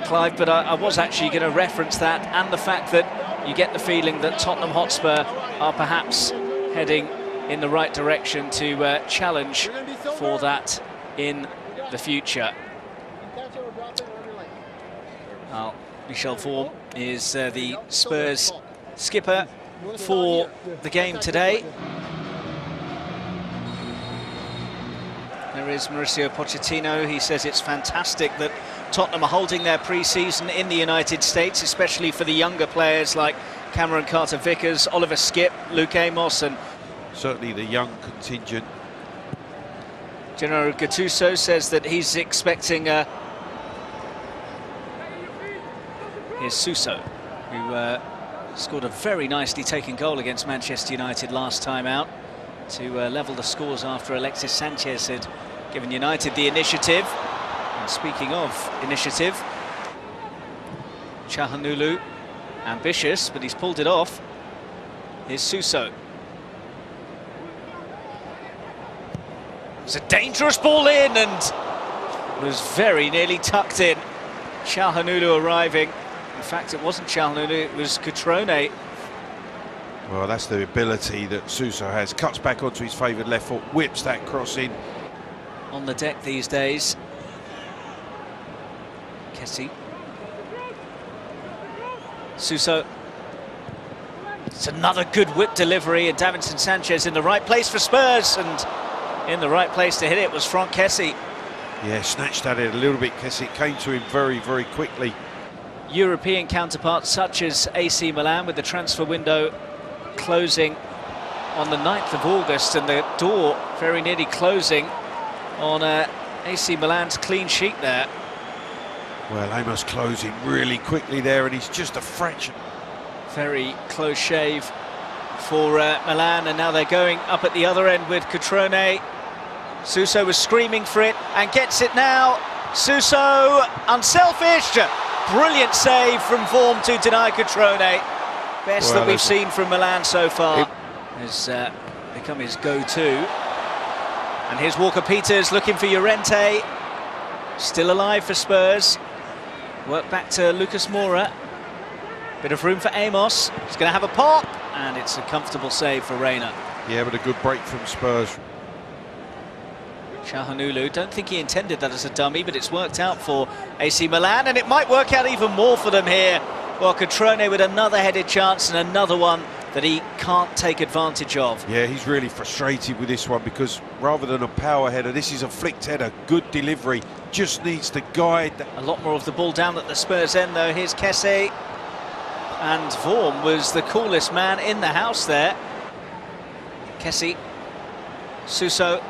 Clive, but I was actually going to reference that and the fact that you get the feeling that Tottenham Hotspur are perhaps heading in the right direction to challenge for that in the future. Well, Michel Vorm is the Spurs skipper for the game today. There is Mauricio Pochettino. He says it's fantastic that Tottenham are holding their pre-season in the United States, especially for the younger players like Cameron Carter-Vickers, Oliver Skipp, Luke Amos, and certainly the young contingent. Gennaro Gattuso says that he's expecting here's Suso, who scored a very nicely taken goal against Manchester United last time out to level the scores after Alexis Sanchez had given United the initiative. And speaking of initiative, Çalhanoğlu, ambitious, but he's pulled it off. Here's Suso. It's a dangerous ball in and was very nearly tucked in. Çalhanoğlu arriving. In fact, it wasn't Çalhanoğlu, it was Cutrone. Well, that's the ability that Suso has. Cuts back onto his favoured left foot, whips that cross in. On the deck these days. Kessie. Suso. It's another good whip delivery, and Davinson Sanchez in the right place for Spurs, and in the right place to hit it was Franck Kessie. Yeah, snatched at it a little bit, Kessie. It came to him very, very quickly. European counterparts such as AC Milan, with the transfer window closing on the 9th of August and the door very nearly closing on AC Milan's clean sheet there. Well, Amos closing really quickly there, and he's just a fraction. Very close shave for Milan, and now they're going up at the other end with Cutrone. Suso was screaming for it and gets it now. Suso, unselfish, brilliant save from Vorm to deny Cutrone. Best that we've seen from Milan so far. Has become his go-to. And here's Walker-Peters looking for Llorente. Still alive for Spurs. Work back to Lucas Moura. Bit of room for Amos. He's going to have a pop, and it's a comfortable save for Reina. Yeah, but a good break from Spurs. Çalhanoğlu, don't think he intended that as a dummy, but it's worked out for AC Milan, and it might work out even more for them here. Well, Cutrone with another headed chance and another one that he can't take advantage of. Yeah, he's really frustrated with this one, because rather than a power header, this is a flicked header. Good delivery, just needs to guide. A lot more of the ball down at the Spurs end though. Here's Kessie, and Vorm was the coolest man in the house there. Kessie, Suso,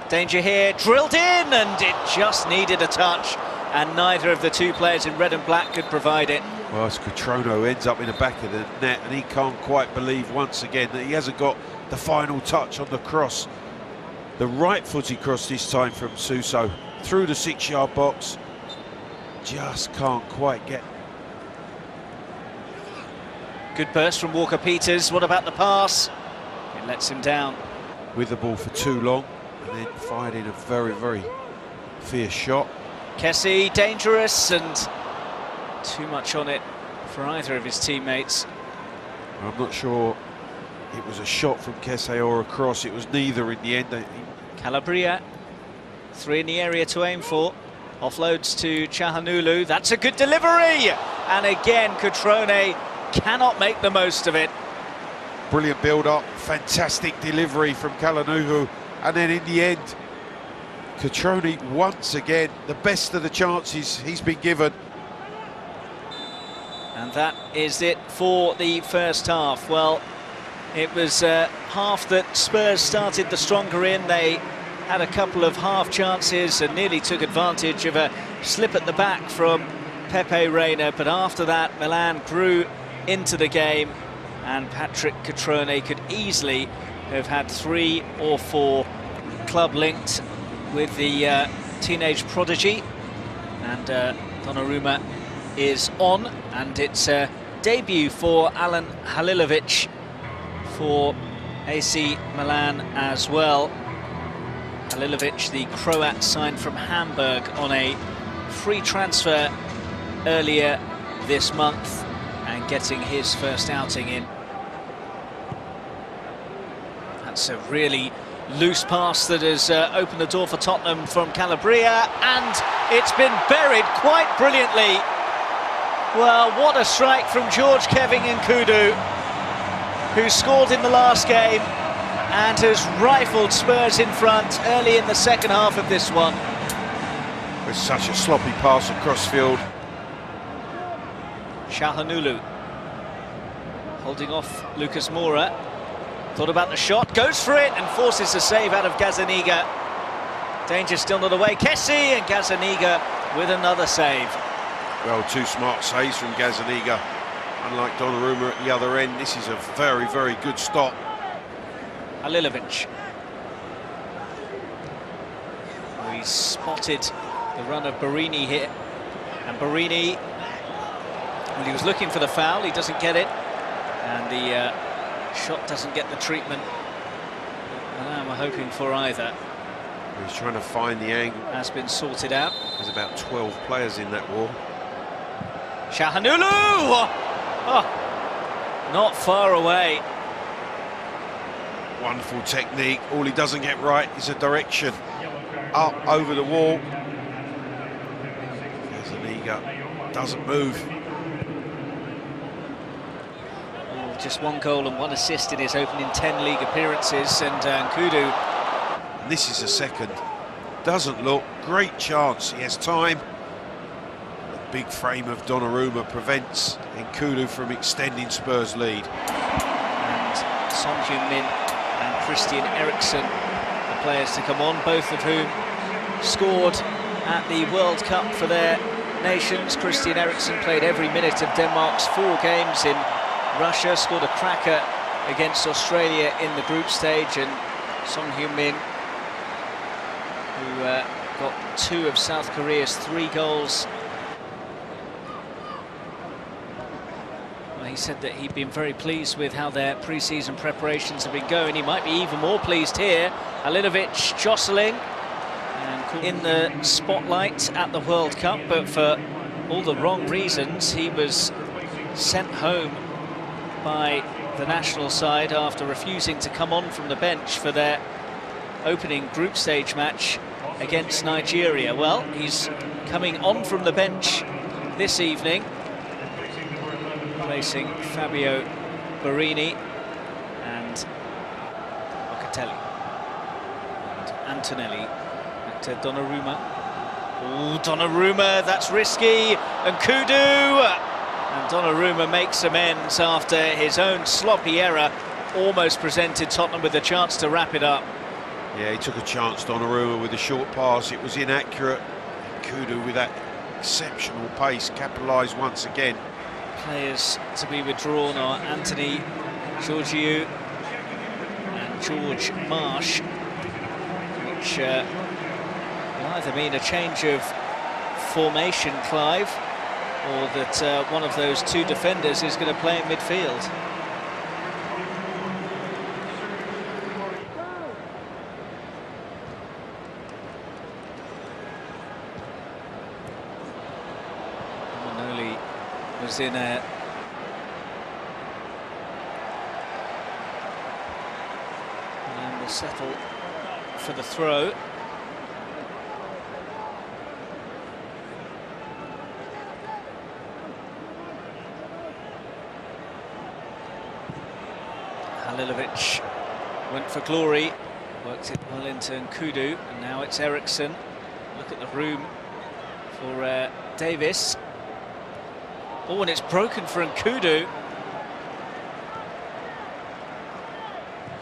danger here, drilled in, and it just needed a touch, and neither of the two players in red and black could provide it. Well, as Cutrone ends up in the back of the net, and he can't quite believe once again that he hasn't got the final touch on the cross. The right-footed cross this time from Suso, through the 6-yard box. Just can't quite get. Good burst from Walker-Peters. What about the pass? It lets him down. With the ball for too long, and then fired in a very, very fierce shot. Kessie, dangerous, and too much on it for either of his teammates. I'm not sure it was a shot from Kessie or a cross. It was neither in the end. Calabria, 3 in the area to aim for. Offloads to Çalhanoğlu. That's a good delivery! And again, Cutrone cannot make the most of it. Brilliant build-up, fantastic delivery from Çalhanoğlu. And then in the end, Cutrone once again, the best of the chances he's been given. And that is it for the first half. Well, it was half that Spurs started the stronger in. They had a couple of half chances and nearly took advantage of a slip at the back from Pepe Reina. But after that, Milan grew into the game, and Patrick Cutrone could easily have had 3 or 4 club linked with the teenage prodigy. And Donnarumma is on, and it's a debut for Alan Halilovic for AC Milan as well. Halilovic, the Croat, signed from Hamburg on a free transfer earlier this month and getting his first outing in. That's a really loose pass that has opened the door for Tottenham from Calabria, and it's been buried quite brilliantly. Well, what a strike from George Kevin Nkudu, who scored in the last game and has rifled Spurs in front early in the second half of this one. It's such a sloppy pass across field. Calhanoglu holding off Lucas Moura. Thought about the shot, goes for it and forces a save out of Gazzaniga. Danger still not away. Kessie, and Gazzaniga with another save. Well, two smart saves from Gazzaniga. Unlike Donnarumma at the other end, this is a very, very good stop. Halilovic. Oh, he's spotted the run of Borini here. And Borini, well, he was looking for the foul, he doesn't get it. And the shot doesn't get the treatment that I'm hoping for either. He's trying to find the angle. Has been sorted out. There's about 12 players in that wall. Calhanoglu! Oh, not far away. Wonderful technique. All he doesn't get right is a direction. Up over the wall. Gazzaniga doesn't move. Just one goal and one assist in his opening 10 league appearances, and Nkudu. This is a second. Doesn't look. Great chance. He has time. The big frame of Donnarumma prevents Nkudu from extending Spurs' lead. And Son Heung-min and Christian Eriksen, the players to come on, both of whom scored at the World Cup for their nations. Christian Eriksen played every minute of Denmark's 4 games in Russia, scored a cracker against Australia in the group stage, and Son Heung-min, who got 2 of South Korea's 3 goals. Well, he said that he'd been very pleased with how their pre-season preparations have been going. He might be even more pleased here. Halilovic jostling and in the spotlight at the World Cup, but for all the wrong reasons. He was sent home by the national side after refusing to come on from the bench for their opening group stage match against Nigeria. Well, he's coming on from the bench this evening, replacing Fabio Borini and Locatelli. And Antonelli back to Donnarumma. Oh, Donnarumma, that's risky. And Nkudu! And Donnarumma makes amends after his own sloppy error almost presented Tottenham with a chance to wrap it up. Yeah, he took a chance, Donnarumma, with a short pass. It was inaccurate. Nkudu, with that exceptional pace, capitalised once again. Players to be withdrawn are Anthony Georgiou and George Marsh, which will either mean a change of formation, Clive, or that one of those 2 defenders is going to play in midfield. Manoli was in a and will settle for the throw. Halilovic went for glory, worked it well into Nkudu, and now it's Eriksen. Look at the room for Davis. Oh, and it's broken for Nkudu.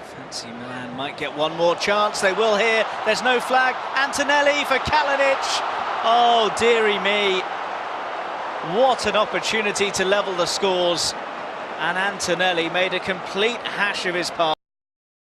Fancy Milan might get one more chance. They will here. There's no flag. Antonelli for Kalinic. Oh, dearie me. What an opportunity to level the scores. And Antonelli made a complete hash of his pass.